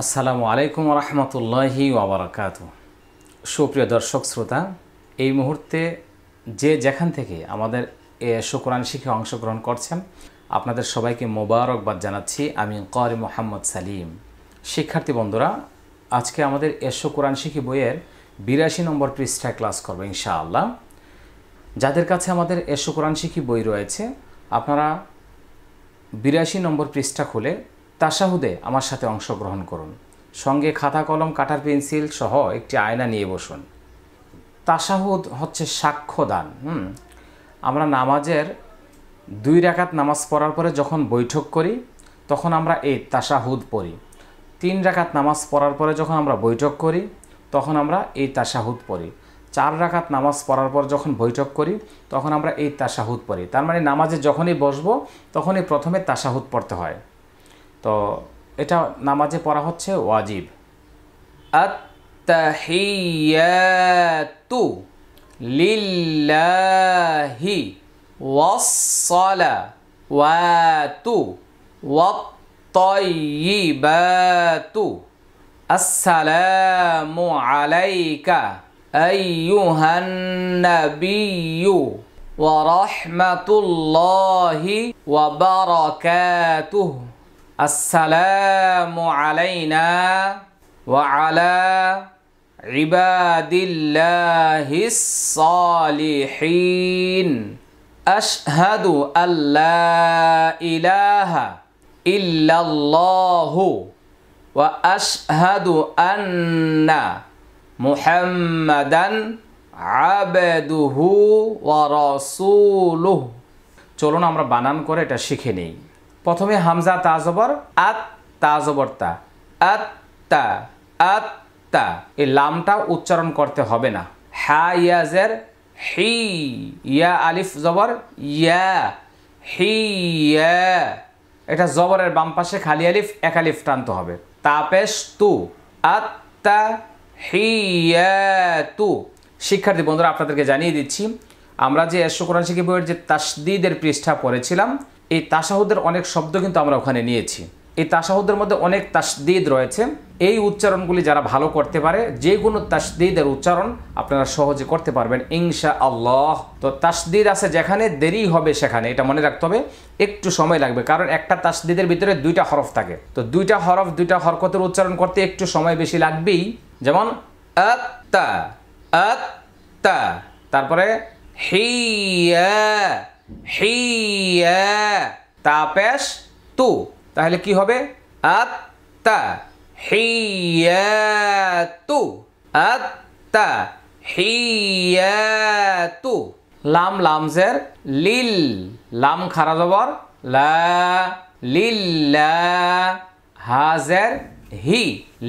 আসসালামু আলাইকুম রহমতুল্লাহি ওয়াবারাকাতু। সুপ্রিয় দর্শক শ্রোতা, এই মুহূর্তে যে যেখান থেকে আমাদের এশো কোরআন শিখে অংশগ্রহণ করছেন আপনাদের সবাইকে মোবারকবাদ জানাচ্ছি। আমি ক্বারি মোহাম্মদ সালিম। শিক্ষার্থী বন্ধুরা, আজকে আমাদের এশো কোরআন শিখি বইয়ের ৮২ নম্বর পৃষ্ঠায় ক্লাস করবো ইনশাআল্লাহ। যাদের কাছে আমাদের এশো কোরআন শিখি বই রয়েছে আপনারা ৮২ নম্বর পৃষ্ঠা খুলে তাশাহুদে আমার সাথে অংশগ্রহণ করুন। সঙ্গে খাতা কলম কাটার পেন্সিল সহ একটি আয়না নিয়ে বসুন। তাশাহুদ হচ্ছে সাক্ষ্যদান। আমরা নামাজের ২ রাকাত নামাজ পড়ার পরে যখন বৈঠক করি তখন আমরা এই তাশাহুদ পড়ি। ৩ রাকাত নামাজ পড়ার পরে যখন আমরা বৈঠক করি তখন আমরা এই তাশাহুদ পড়ি। ৪ রাকাত নামাজ পড়ার পর যখন বৈঠক করি তখন আমরা এই তাশাহুদ পড়ি। তার মানে নামাজে যখনই বসবো তখনই প্রথমে তাশাহুদ পড়তে হয়। তো এটা নামাজে পড়া হচ্ছে ওয়াজিব। আত-তাহিয়াতু লিল্লাহি ওয়াস-সালাওয়াতু ওয়াত-তাইয়্যিবাতু আসসালামু আলাইকা আইয়ুহান নাবিয়্যু ওয়া রাহমাতুল্লাহি ওয়া বারাকাতুহু। আসসালামু আলাইনা ওয়া আলা ইবাদিল্লাহিস সালিহিন। আশহাদু আল্লা ইলাহা ইল্লাল্লাহু ওয়া আশহাদু আন্না মুহাম্মাদান আবদুহু ওয়া রাসূলুহু। চলুন আমরা বানান করে এটা শিখে নেই। প্রথমে হামজা তা জবর আত, তা জবর তা, আত্তা আত্তা। এই লামটা উচ্চারণ করতে হবে না। হা ইয়া জের হি, ইয়া আলিফ জবর ইয়া, হি ইয়া। এটা জবরের বাম পাশে খালি আলিফ, এক আলিফ টানতে হবে। তা পেশ তু, আত্তা হিয়াতু। শিক্ষার্থী বন্ধুরা, আপনাদেরকে জানিয়ে দিচ্ছি আমরা যে এশো কোরআন শিখি বইয়ের যে তাসদিদের পৃষ্ঠা পড়েছিলাম এই তাশাহুদের অনেক শব্দ কিন্তু আমরা ওখানে নিয়েছি। এই তাশাহুদের মধ্যে অনেক তাসদিদ রয়েছে। এই উচ্চারণগুলি যারা ভালো করতে পারে যে কোনো তাসদিদের উচ্চারণ আপনারা সহজে করতে পারবেন ইনশাআল্লাহ। তো তাসদিদ আছে যেখানে দেরি হবে সেখানে, এটা মনে রাখতে হবে, একটু সময় লাগবে, কারণ একটা তাসদিদের ভিতরে 2টা হরফ থাকে। তো 2টা হরফ 2টা হরকতের উচ্চারণ করতে একটু সময় বেশি লাগবেই। যেমন আত্তা আত্তা, তারপরে হিয়া হিয়া, তা পেশ তু। তাহলে কি হবে? আত্তা হিয়াতু, আত্তা হিয়াতু। লাম লামজের লিল, লাম খারা জবর লা, লিল্লা। হাজের হি,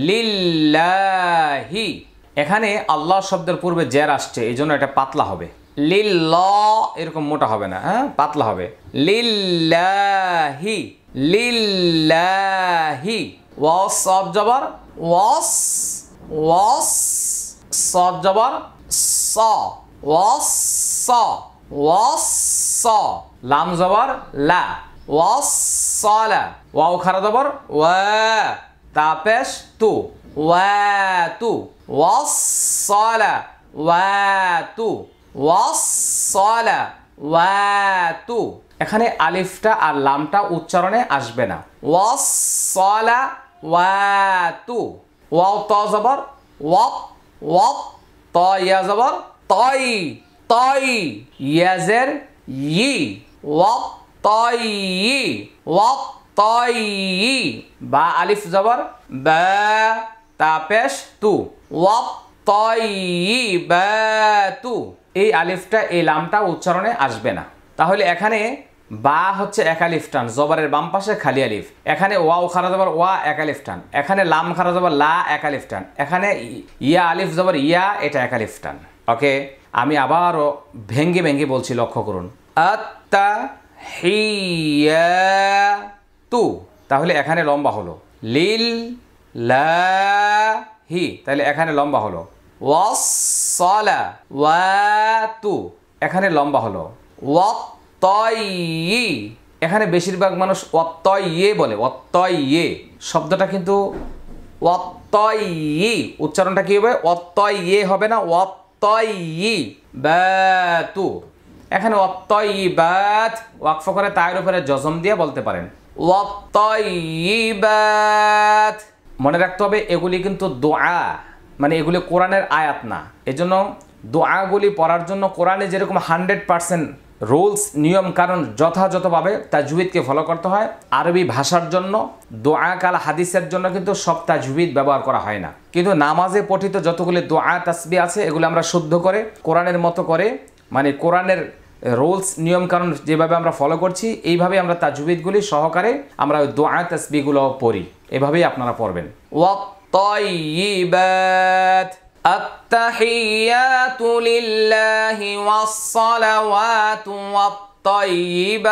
লিল্লাহি। এখানে আল্লাহ শব্দের পূর্বে জের আসছে, এই জন্য এটা পাতলা হবে। লিল্লাহ এরকম মোটা হবে না, হ্যাঁ, পাতলা হবে। লিল্লাহি, লিল্লাহি। ওয়াস সব জবর ওয়াস, ওয়াস সব জবর স, ওয়াস স, ওয়াস স। লাম জবর লা, ওয়াস সালা। ওয়াও খারা জবর ওয়া, তা পেশ তু, ওয়াতু, ওয়াস সালা ওয়াতু, ওয়াস-সালা ওয়াতু। এখানে আলিফটা আর লামটা উচ্চারণে আসবে না। ওয়াস-সালা ওয়াতু। ওয়াও ত জবর ওয়াত, ওয়াত। ত ইয়া জবর তই, তই। ইয়া জের ই, ওয়াত তই, ওয়াত তই। বা আলিফ জবর বা, তা পেশ তু, ওয়াত তইবাতু। এই আলিফটা এই লামটা উচ্চারণে আসবে না। তাহলে এখানে বা হচ্ছে এক আলিফ টান, জবরের বাম পাশে খালি আলিফ। এখানে ওয়াও খারা জবর ওয়া, এক আলিফ টান। এখানে লাম খারা জবর লা, এক আলিফ টান। এখানে ইয়া আলিফ জবর ইয়া, এটা এক আলিফ টান। ওকে, আমি আবারও ভেঙ্গে ভেঙ্গে বলছি, লক্ষ্য করুন। আত্তা হিয়াতু, তাহলে এখানে লম্বা হলো লিল লাহি, তাহলে এখানে লম্বা হলো। ওয়াস-সালাওয়াতু, এখানে লম্বা হলো। ওয়াত-তাইয়্যি, এখানে বেশিরভাগ মানুষ ওয়াত-তাইয়্যি বলে, ওয়াত-তাইয়্যি শব্দটা কিন্তু ওয়াত্তাইয়ি, উচ্চারণটা কি হবে? ওয়াত্তাইয়ি হবে না, ওয়াত্তাইয়ি বাতু। এখানে ওয়াত্তাইয়িবাত ওয়াকফ করে তায়ের উপরে জজম দিয়ে বলতে পারেন ওয়াত্তাইয়িবাত। মনে রাখতে হবে এগুলি কিন্তু দোয়া, মানে এগুলি কোরআনের আয়াত না। এজন্য দোয়াগুলি পড়ার জন্য কোরআনে যেরকম 100% রুলস নিয়ম কারণ যথাযথভাবে তাজউইদকে ফলো করতে হয়, আরবি ভাষার জন্য দোয়া কাল হাদিসের জন্য কিন্তু সব তাজউইদ ব্যবহার করা হয় না। কিন্তু নামাজে পঠিত যতগুলি দোয়া তাসবিহ আছে এগুলো আমরা শুদ্ধ করে কোরআনের মতো করে, মানে কোরআনের রুলস নিয়ম কারণ যেভাবে আমরা ফলো করছি এইভাবে আমরা তাজউইদগুলি সহকারে আমরা ওই দোয়া তাসবিহগুলো পড়ি। এভাবেই আপনারা পড়বেন। ওয়াত্তাইয়িবাত আত্তাহিয়াতু লিল্লাহি ওয়াসসালাওয়াতু ওয়াত্তাইয়িবাত।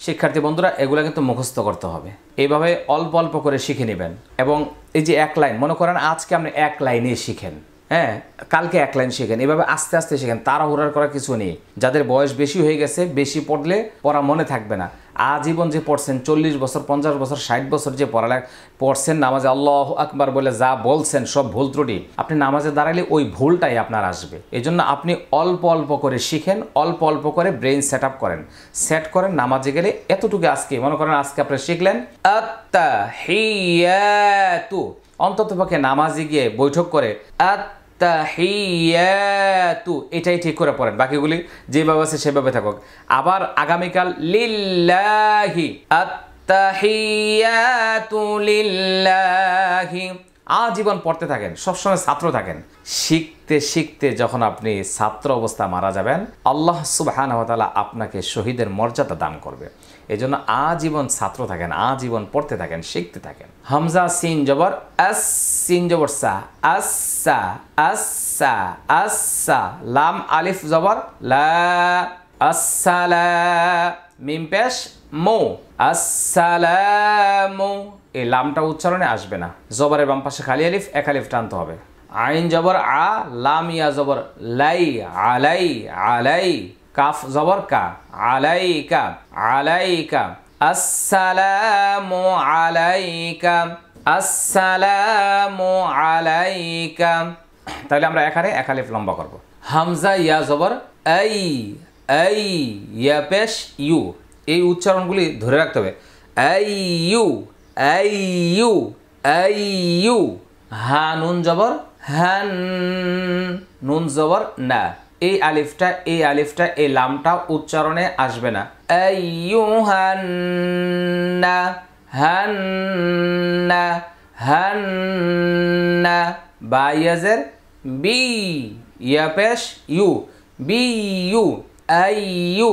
শিক্ষার্থী বন্ধুরা এগুলো কিন্তু মুখস্থ করতে হবে, এইভাবে অল্প অল্প করে শিখে নেবেন। এবং এই যে এক লাইন, মনে করেন আজকে আপনি এক লাইনে শিখেন, হ্যাঁ, কালকে এক লাইন শিখেন, এভাবে আস্তে আস্তে শিখেন। তাড়াহুড়ার করার কিছু নেই। যাদের বয়স বেশি হয়ে গেছে, বেশি পড়লে পড়া মনে থাকবে না। আজীবন যে পড়ছেন, 40 বছর 50 বছর 60 বছর যে পড়ালেখা পড়ছেন, নামাজে আল্লাহু আকবার বলে যা বলছেন সব ভুল ত্রুটি, আপনি নামাজে দাঁড়ালে ওই ভুলটাই আপনার আসবে। এই জন্য আপনি অল্প অল্প করে শিখেন, অল্প অল্প করে ব্রেন সেট আপ করেন, সেট করেন। নামাজে গেলে এতটুকু আজকে মনে করেন আজকে আপনি শিখলেন আত্তাহিয়াতু, অন্ততপক্ষে নামাজে গিয়ে বৈঠক করে আত্তাহিয়াতু এটাই ঠিক করে পড়েন, বাকিগুলি যেভাবে আছে সেভাবে থাকুক। আবার আগামীকাল লিল্লাহি, আত্তাহিয়াতু লিল্লাহি, আজীবন পড়তে থাকেন, সবসময় ছাত্র থাকেন। শিখতে শিখতে যখন আপনি ছাত্র অবস্থা মারা যাবেন, আল্লাহ সুবহানাহু ওয়া তাআলা আপনাকে শহীদের মর্যাদা দান করবে। এই জন্য আজীবন ছাত্র থাকেন, আজীবন পড়তে থাকেন, শিখতে থাকেন। হামজা সিন জবর আস, সিন জবর সা, আসসা আসসা আসসা। লাম আলিফ জবর লা, আসসালা। মিম পেশ মো, আসসালামু। এই লামটা উচ্চারণে আসবে না, জবরের বাম পাশে খালি আলিফ, এক আলিফ টানতে হবে। আইন জবর আ, লাম ইয়া জবর লাই, আলাই আলাই। কাফ জবর কা, আলাইকা আলাইকা। আসসালামু আলাইকা, আসসালামু আলাইকা। তাহলে আমরা এখানে এক আলিফ লম্বা করব। হামজা ইয়া জবর আই, আই ইয়া পেশ ইউ। এই উচ্চারণগুলি ধরে রাখতে হবে। আই ইউ, আই ইউ, আই ইউ। হা নুন জবর হান, নুন জবর না। এই আলিফটা এই লামটা উচ্চারণে আসবে না। আইয়ুহান্না, হান্না হান্না। বা ইয়াজের বি, ইয়া পেশ ইউ, বি ইউ, আইয়ু।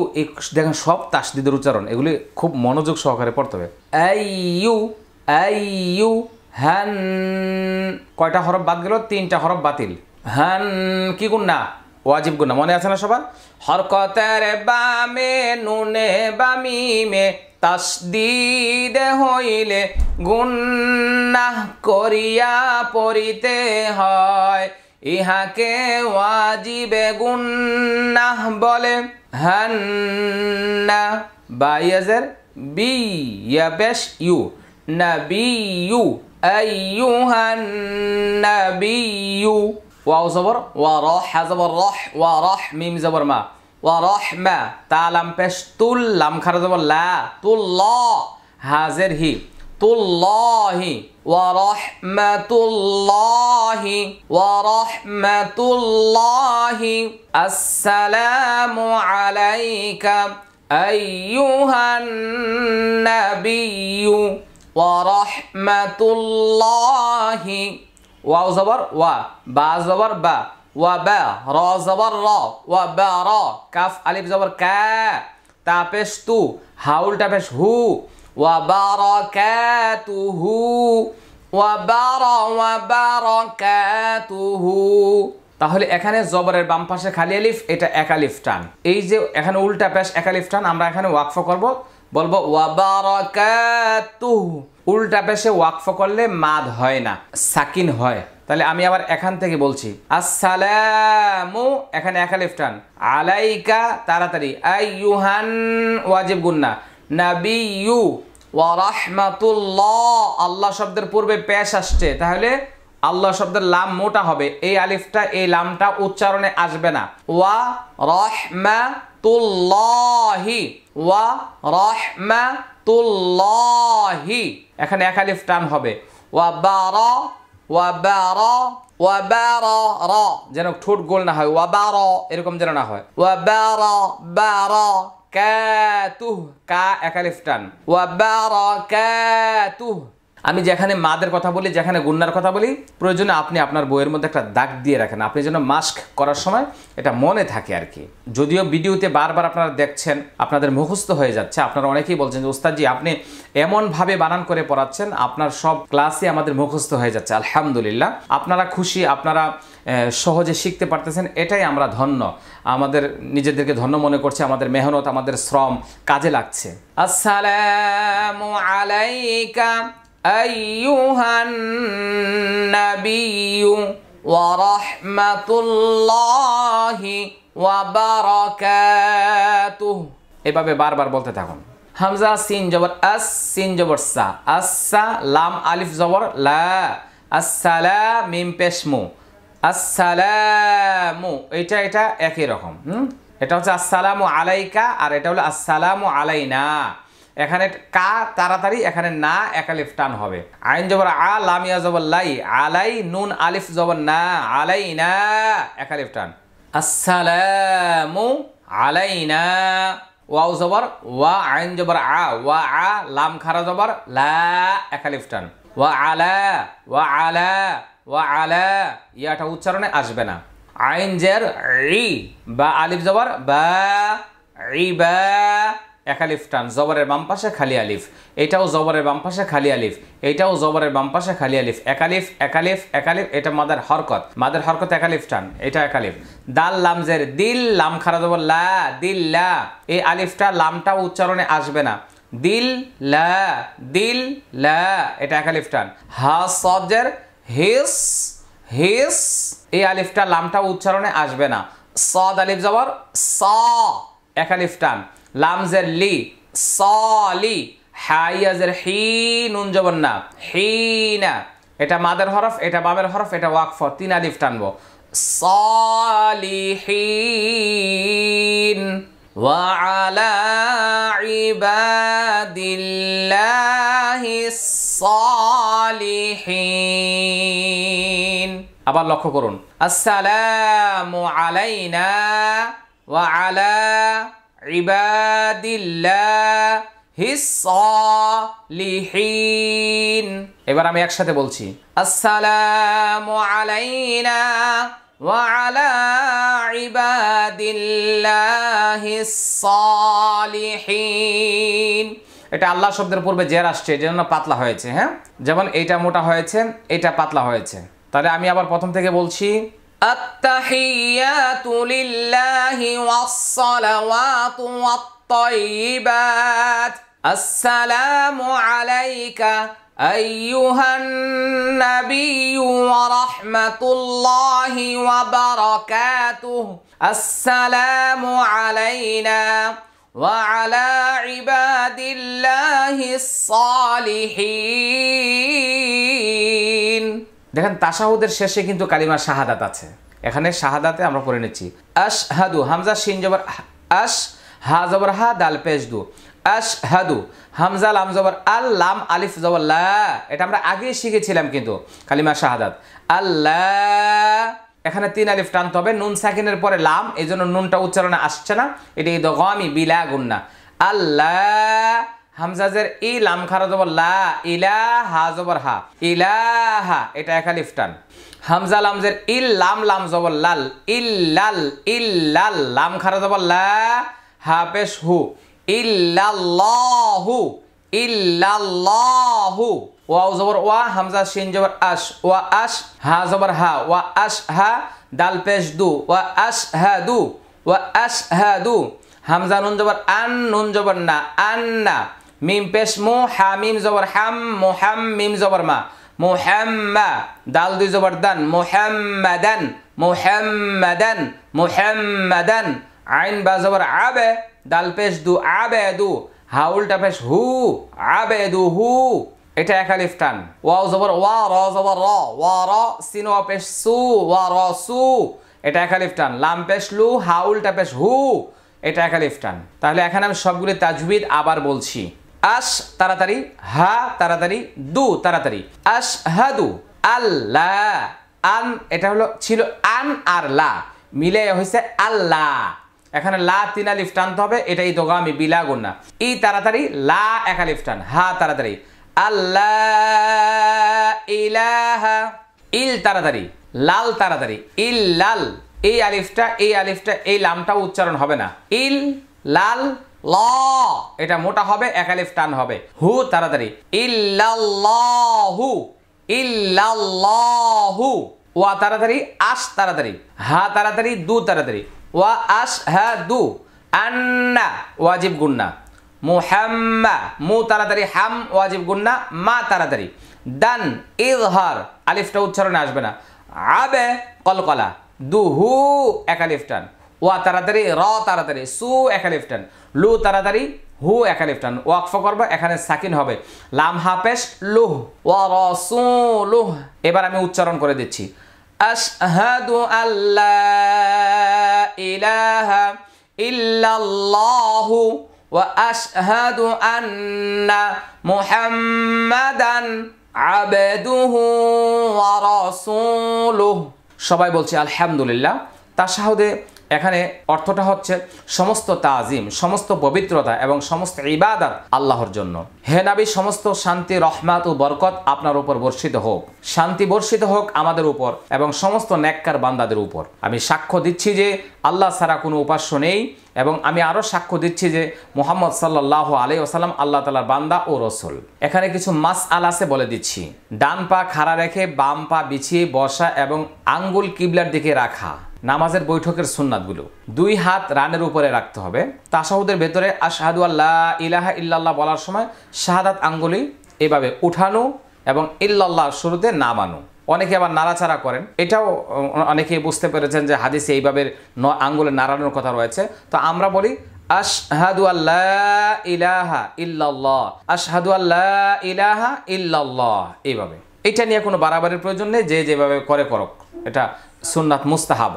দেখেন সব তাসদিদের উচ্চারণ, এগুলি খুব মনোযোগ সহকারে পড়তে হবে। আইয়ু, আইয়ু হান। কয়টা হরফ বাদ গেল? 3টা হরফ বাতিল। হান কি গুন্না? ওয়াজিব গুন্না, মনে আছে না সবার? হরকতের বামে নুনে বামিমে তাসদিদ হইলে গুন্নাহ করিয়া পড়িতে হয়, ইহাকে ওয়াজিবে গুন্নাহ বলে। হান্না বাইয়াজের বি, ইয়া পেশ ইউ, নাবিয়ু, আইয়ুহান নাবিয়ু। ওয়াও জবর ওয়া, রহ হা জবর রহ, ওয়া রহ। মিম জবর মা, ওয়া রহমা। তা লাম পেশ তুল, লাম খারা জবর লা, তুল্লাহ। হাজের হি, তুল্লাহি। ওয়া রাহমাতুল্লাহি, ওয়া রাহমাতুল্লাহি। আসসালামু আলাইকা আইয়ুহান নাবিয়্যু ওয়া রাহমাতুল্লাহি। ওয়াও জবর ওয়া, বা জবর বা, ওয়া বা। র জবর র, ওয়া বা র। কাফ আলিফ জবর কা, তা পেশ তু, হাউলটা পেশ হু। ওয়া বারাকাতুহু, ওয়া বারাকাতুহু। তাহলে এখানে জবরের বাম পাশে খালি আলিফ, এটা এক আলিফ টান। এই যে এখানে উল্টা পেশ এক আলিফ টান, আমরা এখানে ওয়াকফ করব, বলবো ওয়া বারাকাতুহু। উল্টা পেশে ওয়াকফ করলে মাদ হয় না, সাকিন হয়। তাহলে আমি আবার এখান থেকে বলছি, আসসালামু, এখানে এক আলিফ টান। আলাইকা, তাড়াতাড়ি। আইয়ুহান ওয়াজিব গুন্না। নাবিয়্যু ওয়া রাহমাতুল্লাহ, আল্লাহ শব্দের পূর্বে পেশ আসছে, তাহলে আল্লাহ শব্দের লাম মোটা হবে, এই আলিফটা এই লামটা উচ্চারণে আসবে না। ওয়া রাহমাতুল্লাহি, ওয়া রাহমাতুল্লাহি, এখানে এক আলিফ টান হবে। ওয়া বারা, ওয়া বারা, ওয়া বারা রা, যেন ঠোঁট গোল না হয়, ওয়া বারা এরকম যেন না হয়। ওয়া বারা বারা কাতুহ, কা এক আলিফ টান। ওয়া বারাকাতুহ। আমি যেখানে মাদের কথা বলি, যেখানে গুন্নার কথা বলি, প্রয়োজনে আপনি আপনার বইয়ের মধ্যে একটা দাগ দিয়ে রাখেন, আপনি যেন মাস্ক করার সময় এটা মনে থাকে আর কি। যদিও ভিডিওতে বারবার আপনারা দেখছেন, আপনাদের মুখস্থ হয়ে যাচ্ছে, আপনারা অনেকেই বলছেন যে ওস্তাদজি আপনি এমনভাবে বানান করে পড়াচ্ছেন, আপনার সব ক্লাসই আমাদের মুখস্থ হয়ে যাচ্ছে। আলহামদুলিল্লাহ, আপনারা খুশি, আপনারা সহজে শিখতে পারতেছেন, এটাই আমরা ধন্য, আমাদের নিজেদেরকে ধন্য মনে করছি, আমাদের মেহনত, আমাদের শ্রম কাজে লাগছে। আসসালামু আলাইকা আইয়ুহান নাবিয়্যু ওয়া রাহমাতুল্লাহি ওয়া বারাকাতুহু, এভাবে বারবার বলতে থাকুন। হামজা সিন জবর আস, সিন জবর সা, আসসা, লাম আলিফ জবর লা, আসসালা মিম পেশ মু, আসসালামু, এটা একই রকম। এটা হচ্ছে আসসালামু আলাইকা, আর এটা হলো আসসালামু আলাইনা। এখানে কা তাড়াতাড়ি, এখানে না এক আলিফ টান হবে। আইন জবর আ, লাম ইয়া জবর লাই, আলাই, নুন আলিফ জবর না, আলাইনা এক আলিফ টান। আসসালামু আলাইনা, ওয়াও জবর ওয়া, আইন জবর আ, ওয়া আ, লাম খারা জবর লা এক আলিফ টান। ওয়া আলা, ওয়া আলা, ওয়া আলা, ইয়াটা উচ্চারণে আসবে না। আইন জের ই, বা আলিফ জবর বা, ইবা এক আলিফ টান, জবরের বাম পাশে খালি আলিফ, এটাও জবরের বাম পাশে খালি আলিফ, এটাও জবরের বাম পাশে খালি আলিফ, এক আলিফ এক আলিফ এক আলিফ, এটা মাদের হরকত, মাদের হরকত এক আলিফ টান, এটা এক আলিফ। দাল লাম জের দিল, লাম খারা জবর লা, দিল্লা, এই আলিফটা লামটা উচ্চারণে আসবে না। দিল লা, দিল লা, এটা এক আলিফ টান। হা সদ জের হিস, হিস, এই আলিফটা লামটা উচ্চারণে আসবে না। সদ আলিফ জবর সা এক আলিফ টান। লাম জের লি, সালি, হাইয়া জের হি, নুন জবর না, হিনা, এটা মাদের হরফ, এটা বামের হরফ, এটা ওয়াকফ, তিন আলিফ টানবো। সালিহিন, ওয়া আলা ইবাদিল্লাহিস সালিহিন। আবার লক্ষ্য করুন, আসসালামু আলাইনা ওয়া আলা ইবাদিল্লাহিস সালিহিন। এবার আমি একসাথে বলছি, আসসালামু আলাইনা ওয়া আলা ইবাদিল্লাহিস সালিহিন। এটা আল্লাহ শব্দের পূর্বে জের আসছে, এজন্য পাতলা হয়েছে। হ্যাঁ, যেমন এইটা মোটা হয়েছে, এটা পাতলা হয়েছে। তাহলে আমি আবার প্রথম থেকে বলছি, আত্তাহিয়াতু লিল্লাহি ওয়াস-সালাওয়াতু ওয়াত-তাইয়্যিবাত, আসসালামু আলাইকা আইয়ুহান নাবিয়্যু ওয়া রাহমাতুল্লাহি ওয়া বারাকাতুহু, আসসালামু আলাইনা ওয়া আলা ইবাদিল্লাহিস সালিহিন। দেখেন তাশাহুদের শেষে কিন্তু কালিমা শাহাদাত আছে, এখানে শাহাদাতে আমরা পড়ে নিচ্ছি। আশহাদু, হামজা শিন জবর আশ, হা জবর হা, দাল পেশ দু, আশহাদু, হামজা লাম জবর আল, লাম আলিফ জবর লা, এটা আমরা আগেই শিখেছিলাম কিন্তু কালিমা শাহাদাত। আল্লাহ, এখানে তিন আলিফ টানতে হবে, নুন সাকিনের পরে লাম, এই জন্য নুনটা উচ্চারণে আসছে না, এটা ইদগামি বিলা গুন্না। আল্লাহ, হামজাজের ই, লাম খারা জবর লা, ইলা, হা জবর হা, ইলাহা, এটা এক আলিফ টান। হামজা লামজের ইল, লাম লাম জবর লাল, ইল্লাল, ইল্লাল, লাম খারা জবর লা, হা পেশ হু, ইল্লাল্লাহু, ইল্লাল্লাহু, ওয়াও জবর ওয়া, হামজা শিন জবর আশ, ওয়া আশ, হা জবর হা, ওয়া আশ হা, দাল পেশ দু, ওয়া আশহাদু, ওয়া আশহাদু, হামজা নুন জবর আন, নুন জবর না, আন্না, মিম পেশ মু, হা মিম জবর হাম, মুহাম মিম জবর মা, মুহাম্মা, দাল দুই জবর দান, মুহাম্মাদান, মুহাম্মাদান, মুহাম্মাদান, আইন বা জবর আবে, দাল পেশ দু, আবেদু, হাউলটা পেশ হু, আবেদুহু এটা এক আলিফ টান। ওয়াও জবর ওয়া, র জবর র, ওয়া র, সিন ওয়া পেশ সু, ওয়া র সু এটা এক আলিফ টান। লাম পেশ লু, হাউলটা পেশ হু এটা এক আলিফ টান। তাহলে এখানে আমি সবগুলি তাজবিদ আবার বলছি। আশ তাড়াতাড়ি, হা তাড়াতাড়ি, দু তাড়াতাড়ি। আশহাদু আল্লাহ, আন এটা হলো ছিল আন আর লা মিলে হয়েছে আল্লাহ। এখানে লা তিন আলিফ টানতে হবে, এটাই দোগামি বিলা গুন্না। ই তাড়াতাড়ি, লা এক আলিফ টান, হা তাড়াতাড়ি। আল্লাহ ইলাহা, ইল তাড়াতাড়ি, লাল তাড়াতাড়ি, ইল লাল। এই আলিফটা এই লামটা উচ্চারণ হবে না। ইল লাল ল এটা মোটা হবে, এক আলিফ টান হবে। হু তাড়াতাড়ি, ইল্লাল্লাহু, ইল্লাল্লাহু। ওয়া তাড়াতাড়ি, আশ তাড়াতাড়ি, হা তাড়াতাড়ি, দু তাড়াতাড়ি। ওয়া আশ হা দু, আন্না ওয়াজিব গুন্না। মুহাম্মা মু তাড়াতাড়ি, হাম ওয়াজিব গুন্না, মা তাড়াতাড়ি। দান ইজহার আলিফটা উচ্চারণে আসবে না। আবে কলকলা, দুহু এক আলিফ টান। ওয়া তাড়াতাড়ি, র তাড়াতাড়ি, সু এক আলিফ টান। লু তাড়াতাড়ি, হু এক আলিফ টান। ওয়াকফ করবে, এখানে সাকিন হবে। লাম হাফেশ লুহ, ওয়া রাসূলুহ। এবার আমি উচ্চারণ করে দিচ্ছি। আশহাদু আল্লা ইলাহা ইল্লাল্লাহু ওয়া আশহাদু আন্না মুহাম্মাদান আবদুহু ওয়া রাসূলুহু। সবাই বলছে আলহামদুলিল্লাহ। তাশাহুদে এখানে অর্থটা হচ্ছে সমস্ত তাজিম, সমস্ত পবিত্রতা এবং সমস্ত ইবাদত আল্লাহর জন্য। হে নবী, সমস্ত শান্তি, রহমত ও বরকত আপনার উপর বর্ষিত হোক। শান্তি বর্ষিত হোক আমাদের উপর এবং সমস্ত নেককার বান্দাদের উপর। আমি সাক্ষ্য দিচ্ছি যে আল্লাহ ছাড়া কোনো উপাস্য নেই এবং আমি আরও সাক্ষ্য দিচ্ছি যে মুহাম্মদ সাল্লাল্লাহু আলাইহি ওয়াসাল্লাম আল্লাহ তাআলার বান্দা ও রাসূল। এখানে কিছু মাসআলা আছে বলে দিচ্ছি। ডান পা খাড়া রেখে বাম পা বিছিয়ে বসা এবং আঙ্গুল কিবলার দিকে রাখা নামাজের বৈঠকের সুন্নাতগুলো। দুই হাত রানের উপরে রাখতে হবে। তাশাহুদের ভেতরে আশহাদু আল্লা ইলাহা ইল্লাল্লাহ বলার সময় শাহাদাত আঙ্গুলি এভাবে উঠানো এবং ইল্লাল্লাহ শুরুতে নামানো। অনেকে আবার নাড়াচাড়া করেন, এটাও অনেকে বুঝতে পেরেছেন যে হাদিসে এইভাবে আঙ্গুলে নাড়ানোর কথা রয়েছে। তো আমরা বলি আশহাদু আল্লা ইলাহা ইল্লাল্লাহ, আশহাদু আল্লা ইলাহা ইল্লাল্লাহ এইভাবে। এটা নিয়ে কোনো বাড়াবাড়ির প্রয়োজন নেই, যে যেভাবে করে করক, এটা সুন্নাত মুস্তাহাব।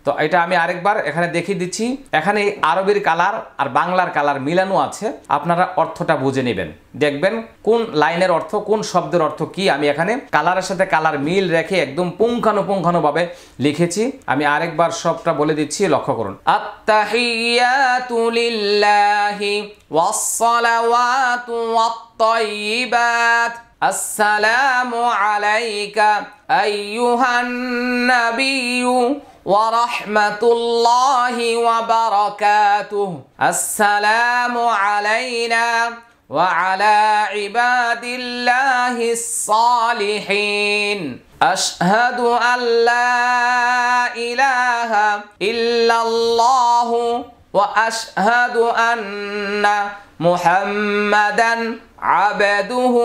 তো এটা আমি আরেকবার এখানে দেখিয়ে দিচ্ছি। এখানে আরবির কালার আর বাংলার কালার মিলানো আছে, আপনারা অর্থটা বুঝে নেবেন, দেখবেন কোন লাইনের অর্থ, কোন শব্দের অর্থ কি। আমি এখানে কালারের সাথে কালার মিল রেখে একদম পুঙ্খানুপুঙ্খানুভাবে লিখেছি। আমি আরেকবার সবটা বলে দিচ্ছি, লক্ষ্য করুন। আত্তাহিয়াতু লিল্লাহি ওয়াস সালাওয়াতু ওয়াত তাইয়িবাত আসসালামু আলাইকা আইয়ুহান নাবিয়্যু ওয়া রাহমাতুল্লাহি ওয়া বারাকাতুহু আসসালামু আলাইনা ওয়া আলা ইবাদিল্লাহিস সালিহিন আশহাদু আল্লা ইলাহা ইল্লাল্লাহু ওয়া আশহাদু আন্না মুহাম্মাদান আবদুহু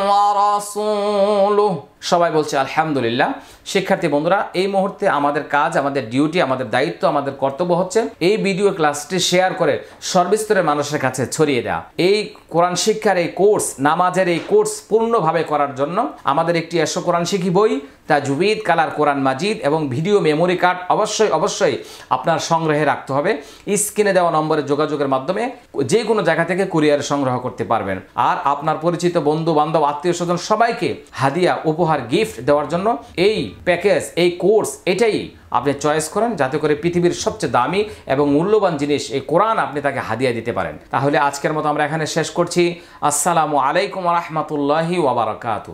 ওয়া রাসূলুহু। সবাই বলছে আলহামদুলিল্লাহ। শিক্ষার্থী বন্ধুরা, এই মুহূর্তে আমাদের কাজ, আমাদের ডিউটি, আমাদের দায়িত্ব, আমাদের কর্তব্য হচ্ছে এই ভিডিও ক্লাসটি শেয়ার করে সর্বস্তরের মানুষের কাছে ছড়িয়ে দেওয়া। এই কোরআন শিক্ষার এই কোর্স, নামাজের এই কোর্স পূর্ণভাবে করার জন্য আমাদের একটি এসো কোরআন শিখি বই, তাজউইদ, কালার কোরআন মাজিদ এবং ভিডিও মেমোরি কার্ড অবশ্যই আপনার সংগ্রহে রাখতে হবে। স্ক্রিনে দেওয়া নম্বরে যোগাযোগের মাধ্যমে যে কোনো জায়গা থেকে কুরিয়ার সংগ্রহ করতে পারবেন। আর আপনার পরিচিত বন্ধু বান্ধব, আত্মীয় স্বজন সবাইকে হাদিয়া, উপহার, গিফট দেওয়ার জন্য এই প্যাকেজ, এই কোর্স এটাই আপনি চয়েস করেন, যাতে করে পৃথিবীর সবচেয়ে দামি এবং মূল্যবান জিনিস এই কোরআন আপনি তাকে হাদিয়া দিতে পারেন। তাহলে আজকের মতো আমরা এখানে শেষ করছি। আসসালামু আলাইকুম ওয়া রাহমাতুল্লাহি ওয়া বারাকাতুহু।